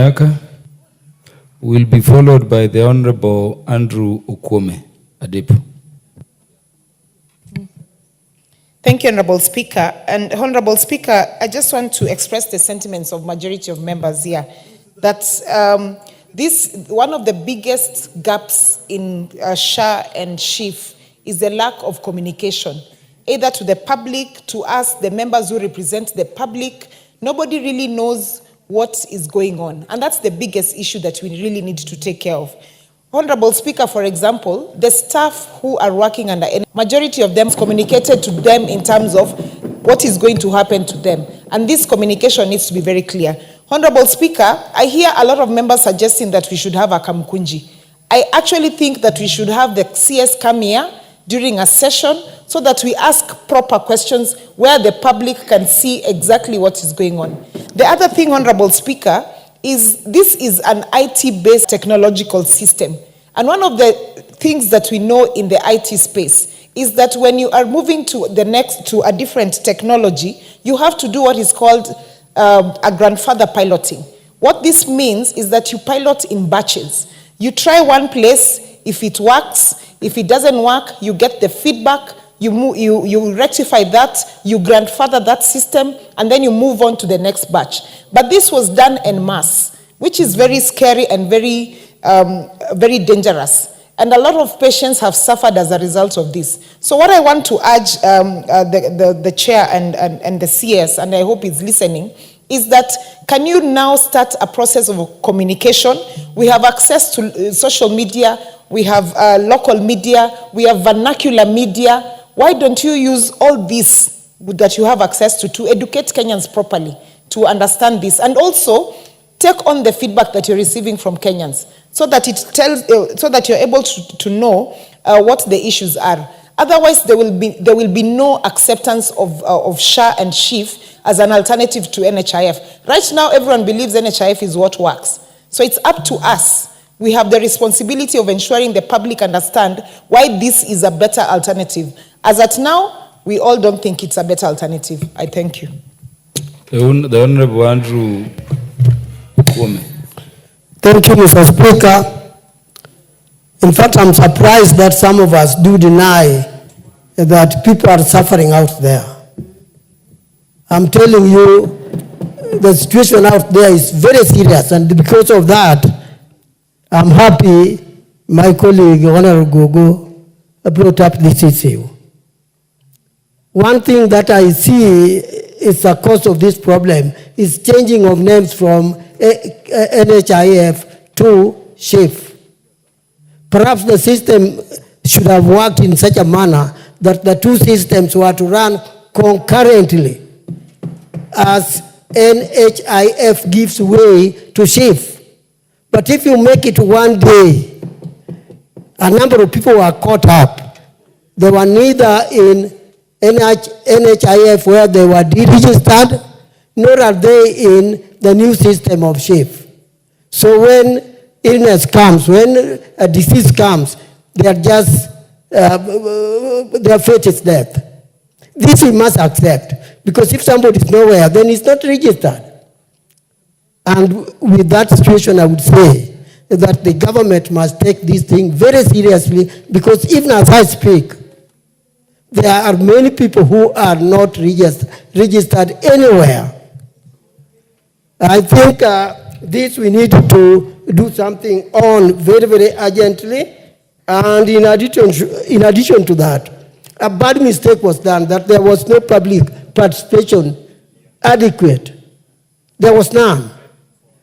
Mayaka will be followed by the Honorable Andrew Okuome Adepu. Thank you, Honorable Speaker. And Honorable Speaker, I just want to express the sentiments of majority of members here that this one of the biggest gaps in SHA and SHIF is the lack of communication, either to the public, to us, the members who represent the public. Nobody really knows what is going on. And that's the biggest issue that we really need to take care of. Honorable Speaker, for example, the staff who are working under, majority of them communicated to them in terms of what is going to happen to them. And this communication needs to be very clear. Honorable Speaker, I hear a lot of members suggesting that we should have a Kamkunji. I actually think that we should have the CS come here during a session so that we ask proper questions where the public can see exactly what is going on. The other thing, Honorable Speaker, is this is an IT-based technological system. And one of the things that we know in the IT space is that when you are moving to a different technology, you have to do what is called a grandfather piloting. What this means is that you pilot in batches. You try one place, if it works, if it doesn't work, you get the feedback, you rectify that, you grandfather that system, and then you move on to the next batch. But this was done en masse, which is very scary and very dangerous. And a lot of patients have suffered as a result of this. So what I want to urge the chair and the CS, and I hope he's listening, is that can you now start a process of communication? We have access to social media, we have local media, we have vernacular media. Why don't you use all this that you have access to educate Kenyans properly, to understand this, and also take on the feedback that you're receiving from Kenyans, so that so that you're able to know what the issues are. Otherwise, there will be no acceptance of SHA and SHIF as an alternative to NHIF. Right now, everyone believes NHIF is what works. So it's up to us. We have the responsibility of ensuring the public understand why this is a better alternative. As at now, we all don't think it's a better alternative. I thank you. The Honorable Andrew Okuome. Thank you, Mr. Speaker. In fact, I'm surprised that some of us do deny that people are suffering out there. I'm telling you, the situation out there is very serious, and because of that, I'm happy my colleague, Honorable Gogo, brought up this issue. One thing that I see is the cause of this problem is changing of names from NHIF to SHIF. Perhaps the system should have worked in such a manner that the two systems were to run concurrently as NHIF gives way to SHIF. But if you make it one day, a number of people were caught up. They were neither in NHIF where they were deregistered, nor are they in the new system of SHIF. So when illness comes, when a disease comes, they are just, their fate is death. This we must accept, because if somebody is nowhere, then it's not registered. And with that situation, I would say that the government must take this thing very seriously, because even as I speak, there are many people who are not registered anywhere. I think this we need to do something on very, very urgently. And in addition to that, a bad mistake was done that there was no public participation adequate. There was none.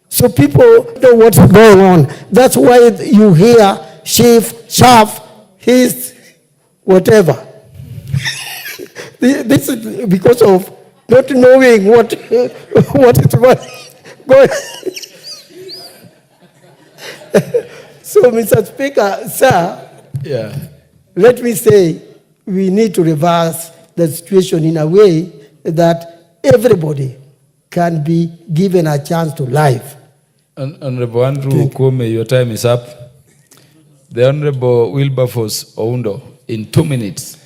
So people know what's going on. That's why you hear SHIF, SHAF, his, whatever. This is because of not knowing what is going on. So, Mr. Speaker, sir, let me say we need to reverse the situation in a way that everybody can be given a chance to live. Honorable Andrew Okuome, your time is up. The Honorable Wilberforce Oundo, in 2 minutes.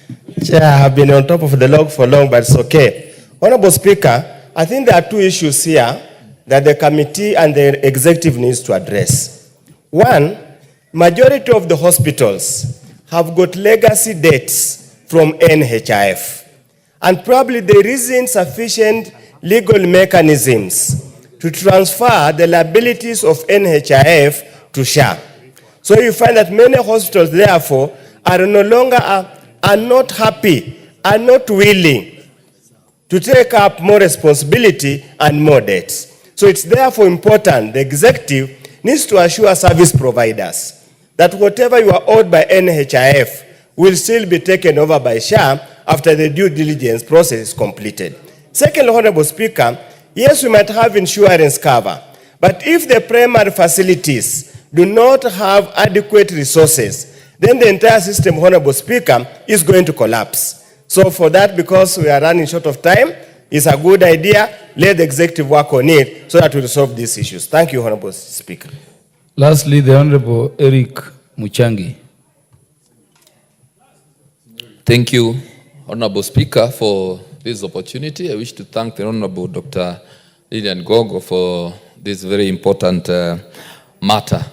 Chair, I have been on top of the log for long, but it's okay. Honorable Speaker, I think there are two issues here. that the committee and the executive needs to address. One, majority of the hospitals have got legacy debts from NHIF, and probably there isn't sufficient legal mechanisms to transfer the liabilities of NHIF to SHA. So you find that many hospitals, therefore, are no longer, are not happy, are not willing to take up more responsibility and more debts. So it's therefore important the executive needs to assure service providers that whatever you are owed by NHIF will still be taken over by SHA after the due diligence process is completed. Second, Honorable Speaker, yes, we might have insurance cover, but if the primary facilities do not have adequate resources, then the entire system, Honorable Speaker, is going to collapse. So for that, because we are running short of time, it's a good idea. Let the executive work on it so that we resolve these issues. Thank you, Honorable Speaker. Lastly, the Honorable Eric Muchangi. Thank you, Honorable Speaker, for this opportunity. I wish to thank the Honorable Dr. Lilian Gogo for this very important matter.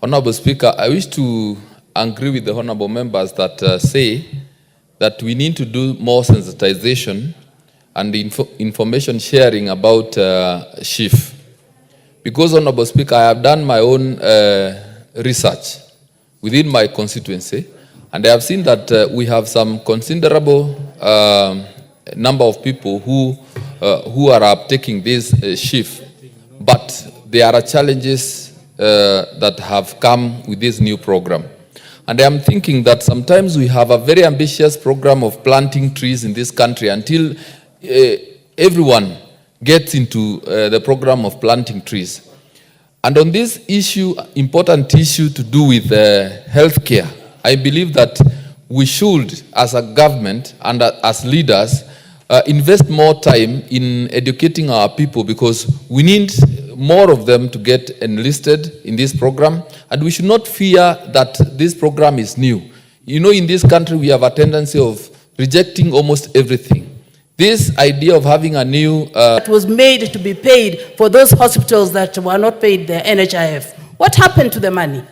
Honorable Speaker, I wish to agree with the honorable members that say that we need to do more sensitization and information sharing about SHIF. Because, Honorable Speaker, I have done my own research within my constituency, and I have seen that we have some considerable number of people who are uptaking this SHIF, but there are challenges that have come with this new program. And I am thinking that sometimes we have a very ambitious program of planting trees in this country until everyone gets into the program of planting trees. And on this issue, important issue to do with healthcare, I believe that we should, as a government and as leaders, invest more time in educating our people, because we need more of them to get enlisted in this program, and we should not fear that this program is new. You know, in this country, we have a tendency of rejecting almost everything. This idea of having a new... that was made to be paid for those hospitals that were not paid the NHIF. What happened to the money?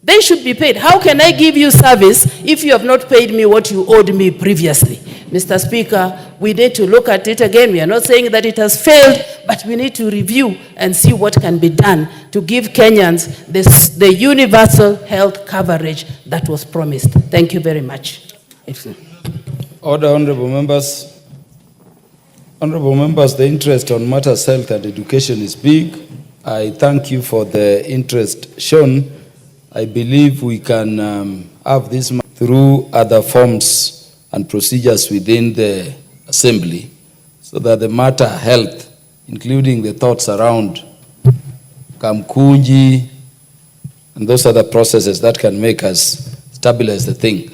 They should be paid. How can I give you service if you have not paid me what you owed me previously? Mr. Speaker, we need to look at it again. We are not saying that it has failed, but we need to review and see what can be done to give Kenyans the universal health coverage that was promised. Thank you very much. Order, honorable members. Honorable members, the interest on matters health and education is big. I thank you for the interest shown. I believe we can have this through other forms and procedures within the assembly, so that the matter health, including the thoughts around Kamkunji and those other processes that can make us stabilize the thing.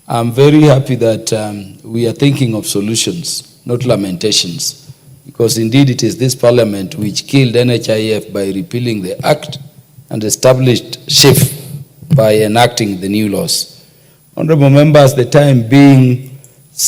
I'm very happy that we are thinking of solutions, not lamentations, because indeed it is this parliament which killed NHIF by repealing the act and established SHIF by enacting the new laws. Honorable members, the time being